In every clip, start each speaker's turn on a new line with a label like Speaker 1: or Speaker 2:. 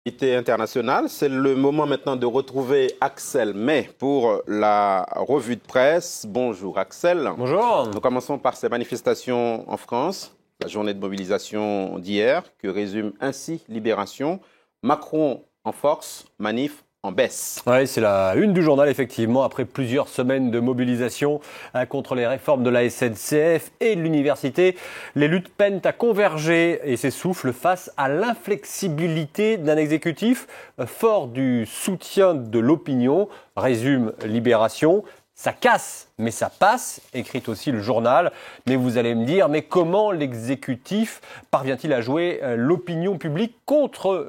Speaker 1: International, c'est le moment maintenant de retrouver Axel May pour la revue de presse. Bonjour Axel.
Speaker 2: Bonjour.
Speaker 1: Nous commençons par ces manifestations en France, la journée de mobilisation d'hier, que résume ainsi Libération. Macron en force, manif en baisse.
Speaker 2: Oui, c'est la une du journal, effectivement, après plusieurs semaines de mobilisation contre les réformes de la SNCF et de l'université. Les luttes peinent à converger et s'essoufflent face à l'inflexibilité d'un exécutif fort du soutien de l'opinion, résume Libération. Ça casse, mais ça passe, écrit aussi le journal. Mais vous allez me dire, mais comment l'exécutif parvient-il à jouer l'opinion publique contre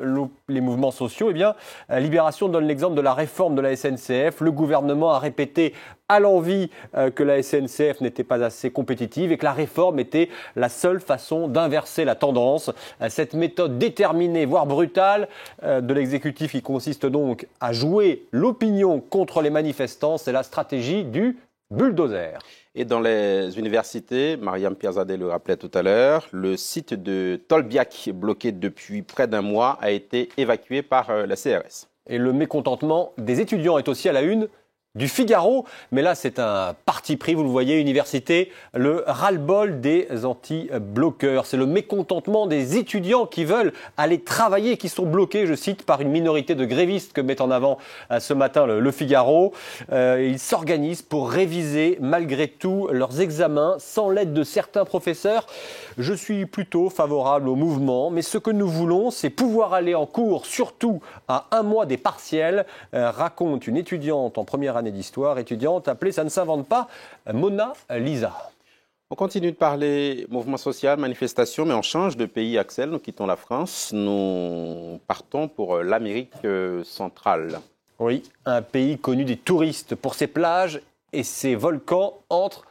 Speaker 2: les mouvements sociaux ? Eh bien, Libération donne l'exemple de la réforme de la SNCF. Le gouvernement a répété à l'envi que la SNCF n'était pas assez compétitive et que la réforme était la seule façon d'inverser la tendance. Cette méthode déterminée, voire brutale, de l'exécutif qui consiste donc à jouer l'opinion contre les manifestants, c'est la stratégie du bulldozer.
Speaker 1: Et dans les universités, Mariam Pierzadeh le rappelait tout à l'heure, le site de Tolbiac, bloqué depuis près d'un mois, a été évacué par la CRS.
Speaker 2: Et le mécontentement des étudiants est aussi à la une du Figaro, mais là c'est un parti pris, vous le voyez, université, le ras-le-bol des anti-bloqueurs. C'est le mécontentement des étudiants qui veulent aller travailler, qui sont bloqués, je cite, par une minorité de grévistes que met en avant ce matin le Figaro. Ils s'organisent pour réviser malgré tout leurs examens sans l'aide de certains professeurs. Je suis plutôt favorable au mouvement, mais ce que nous voulons, c'est pouvoir aller en cours, surtout à un mois des partiels, raconte une étudiante en première année d'histoire, étudiante appelée, ça ne s'invente pas, Mona Lisa.
Speaker 1: On continue de parler mouvement social, manifestation, mais on change de pays, Axel. Nous quittons la France, nous partons pour l'Amérique centrale.
Speaker 2: Oui, un pays connu des touristes pour ses plages et ses volcans entrent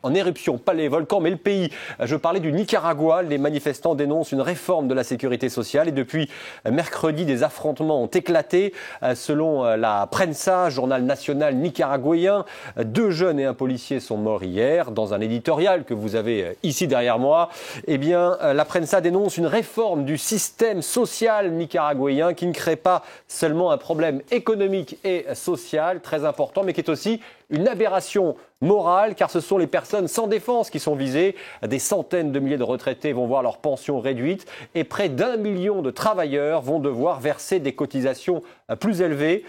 Speaker 2: en éruption, pas les volcans, mais le pays. Je parlais du Nicaragua. Les manifestants dénoncent une réforme de la sécurité sociale et depuis mercredi, des affrontements ont éclaté. Selon la Prensa, journal national nicaraguayen, 2 jeunes et un policier sont morts hier. Dans un éditorial que vous avez ici derrière moi, eh bien, la Prensa dénonce une réforme du système social nicaraguayen qui ne crée pas seulement un problème économique et social très important, mais qui est aussi une aberration morale, car ce sont les personnes sans défense qui sont visées. Des centaines de milliers de retraités vont voir leur pension réduite et près d'1 million de travailleurs vont devoir verser des cotisations plus élevées.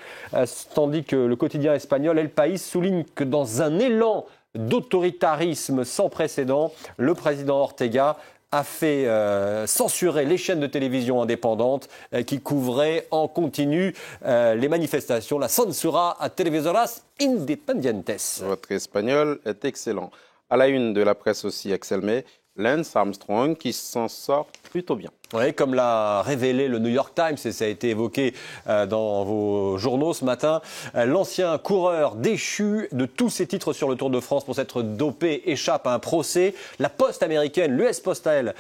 Speaker 2: Tandis que le quotidien espagnol El País souligne que dans un élan d'autoritarisme sans précédent, le président Ortega a fait censurer les chaînes de télévision indépendantes qui couvraient en continu les manifestations. La censura a televisoras independientes.
Speaker 1: Votre espagnol est excellent. À la une de la presse aussi, Axel May, Lance Armstrong qui s'en sort plutôt bien.
Speaker 2: Oui, comme l'a révélé le New York Times, et ça a été évoqué dans vos journaux ce matin, l'ancien coureur déchu de tous ses titres sur le Tour de France pour s'être dopé échappe à un procès. La Poste américaine, l'US Postal,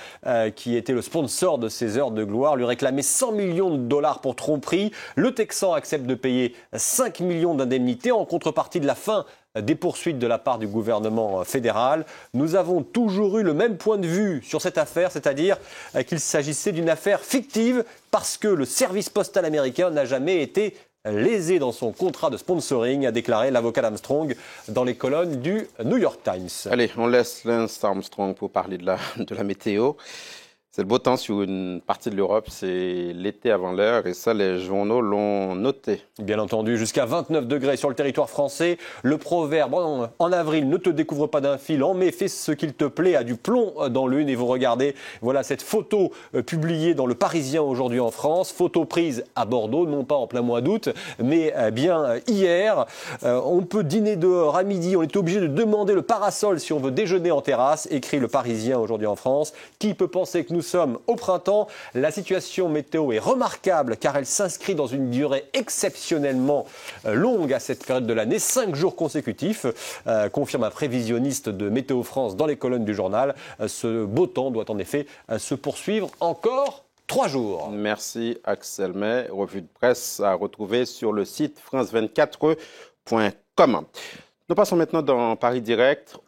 Speaker 2: qui était le sponsor de ses heures de gloire, lui réclamait 100 millions de dollars pour tromperie. Le Texan accepte de payer 5 millions d'indemnités en contrepartie de la fin des poursuites de la part du gouvernement fédéral. Nous avons toujours eu le même point de vue sur cette affaire, c'est-à-dire qu'il s'agissait d'une affaire fictive parce que le service postal américain n'a jamais été lésé dans son contrat de sponsoring, a déclaré l'avocat d'Armstrong dans les colonnes du New York Times.
Speaker 1: Allez, on laisse Lance Armstrong pour parler de la météo. C'est le beau temps sur une partie de l'Europe, c'est l'été avant l'heure et ça, les journaux l'ont noté.
Speaker 2: Bien entendu, jusqu'à 29 degrés sur le territoire français. Le proverbe en avril, ne te découvre pas d'un fil, en mai, fais ce qu'il te plaît, a du plomb dans l'une. Et vous regardez, voilà cette photo publiée dans Le Parisien aujourd'hui en France. Photo prise à Bordeaux, non pas en plein mois d'août, mais bien hier. On peut dîner dehors à midi, on est obligé de demander le parasol si on veut déjeuner en terrasse, écrit Le Parisien aujourd'hui en France. Qui peut penser que nous sommes au printemps? La situation météo est remarquable car elle s'inscrit dans une durée exceptionnellement longue à cette période de l'année, 5 jours consécutifs, confirme un prévisionniste de Météo France dans les colonnes du journal. Ce beau temps doit en effet se poursuivre encore 3 jours.
Speaker 1: Merci Axel May, revue de presse à retrouver sur le site france24.com. Nous passons maintenant dans Paris Direct.